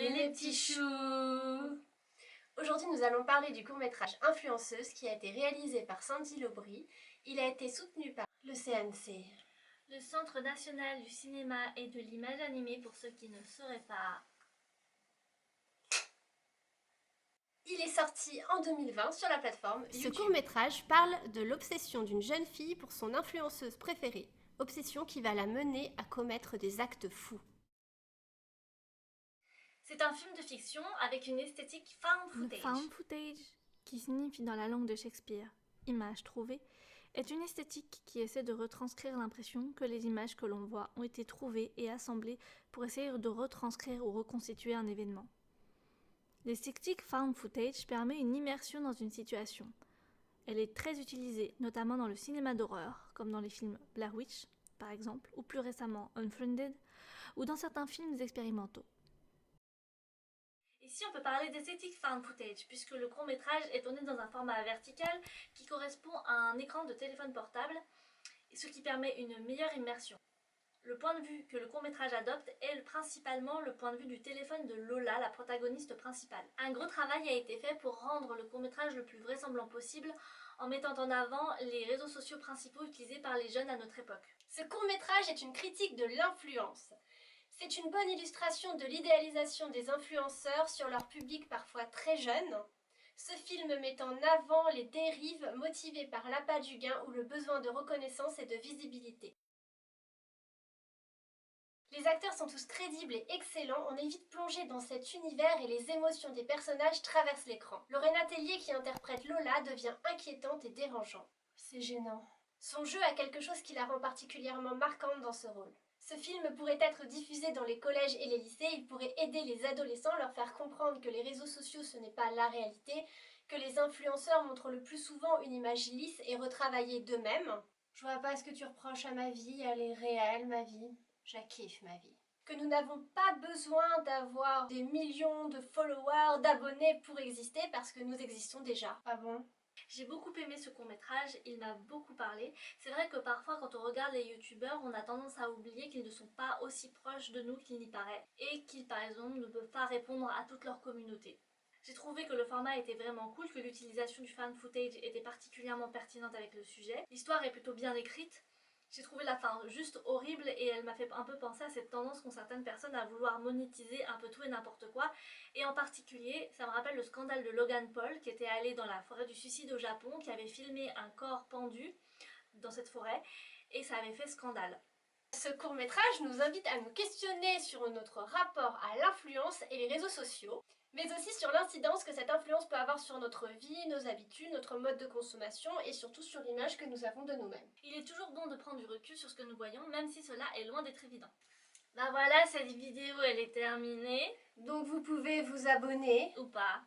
Salut les petits choux! Aujourd'hui nous allons parler du court-métrage Influenceuse qui a été réalisé par Sandy Lobry. Il a été soutenu par le CNC, le Centre national du cinéma et de l'image animée pour ceux qui ne sauraient pas. Il est sorti en 2020 sur la plateforme YouTube. Ce court-métrage parle de l'obsession d'une jeune fille pour son influenceuse préférée, obsession qui va la mener à commettre des actes fous. C'est un film de fiction avec une esthétique found footage. Le found footage, qui signifie dans la langue de Shakespeare « image trouvée », est une esthétique qui essaie de retranscrire l'impression que les images que l'on voit ont été trouvées et assemblées pour essayer de retranscrire ou reconstituer un événement. L'esthétique found footage permet une immersion dans une situation. Elle est très utilisée, notamment dans le cinéma d'horreur, comme dans les films Blair Witch, par exemple, ou plus récemment Unfriended, ou dans certains films expérimentaux. Ici, on peut parler d'esthétique found footage, puisque le court-métrage est tourné dans un format vertical qui correspond à un écran de téléphone portable, ce qui permet une meilleure immersion. Le point de vue que le court-métrage adopte est principalement le point de vue du téléphone de Lola, la protagoniste principale. Un gros travail a été fait pour rendre le court-métrage le plus vraisemblant possible en mettant en avant les réseaux sociaux principaux utilisés par les jeunes à notre époque. Ce court-métrage est une critique de l'influence. C'est une bonne illustration de l'idéalisation des influenceurs sur leur public parfois très jeune. Ce film met en avant les dérives motivées par l'appât du gain ou le besoin de reconnaissance et de visibilité. Les acteurs sont tous crédibles et excellents, on est vite plongé dans cet univers et les émotions des personnages traversent l'écran. Lorena Tellier qui interprète Lola devient inquiétante et dérangeante. C'est gênant. Son jeu a quelque chose qui la rend particulièrement marquante dans ce rôle. Ce film pourrait être diffusé dans les collèges et les lycées, il pourrait aider les adolescents, leur faire comprendre que les réseaux sociaux ce n'est pas la réalité, que les influenceurs montrent le plus souvent une image lisse et retravaillée d'eux-mêmes. Je vois pas ce que tu reproches à ma vie, elle est réelle ma vie, je la kiffe ma vie. Que nous n'avons pas besoin d'avoir des millions de followers, d'abonnés pour exister parce que nous existons déjà. Ah bon ? J'ai beaucoup aimé ce court-métrage, il m'a beaucoup parlé. C'est vrai que parfois quand on regarde les youtubeurs, on a tendance à oublier qu'ils ne sont pas aussi proches de nous qu'il n'y paraît et qu'ils par exemple ne peuvent pas répondre à toute leur communauté. J'ai trouvé que le format était vraiment cool, que l'utilisation du fan footage était particulièrement pertinente avec le sujet. L'histoire est plutôt bien écrite. J'ai trouvé la fin juste horrible et elle m'a fait un peu penser à cette tendance qu'ont certaines personnes à vouloir monétiser un peu tout et n'importe quoi. Et en particulier, ça me rappelle le scandale de Logan Paul qui était allé dans la forêt du suicide au Japon, qui avait filmé un corps pendu dans cette forêt et ça avait fait scandale. Ce court-métrage nous invite à nous questionner sur notre rapport à l'influence et les réseaux sociaux, mais aussi sur l'incidence que cette influence peut avoir sur notre vie, nos habitudes, notre mode de consommation et surtout sur l'image que nous avons de nous-mêmes. Il est toujours bon de prendre du recul sur ce que nous voyons, même si cela est loin d'être évident. Ben voilà, cette vidéo elle est terminée. Donc vous pouvez vous abonner ou pas.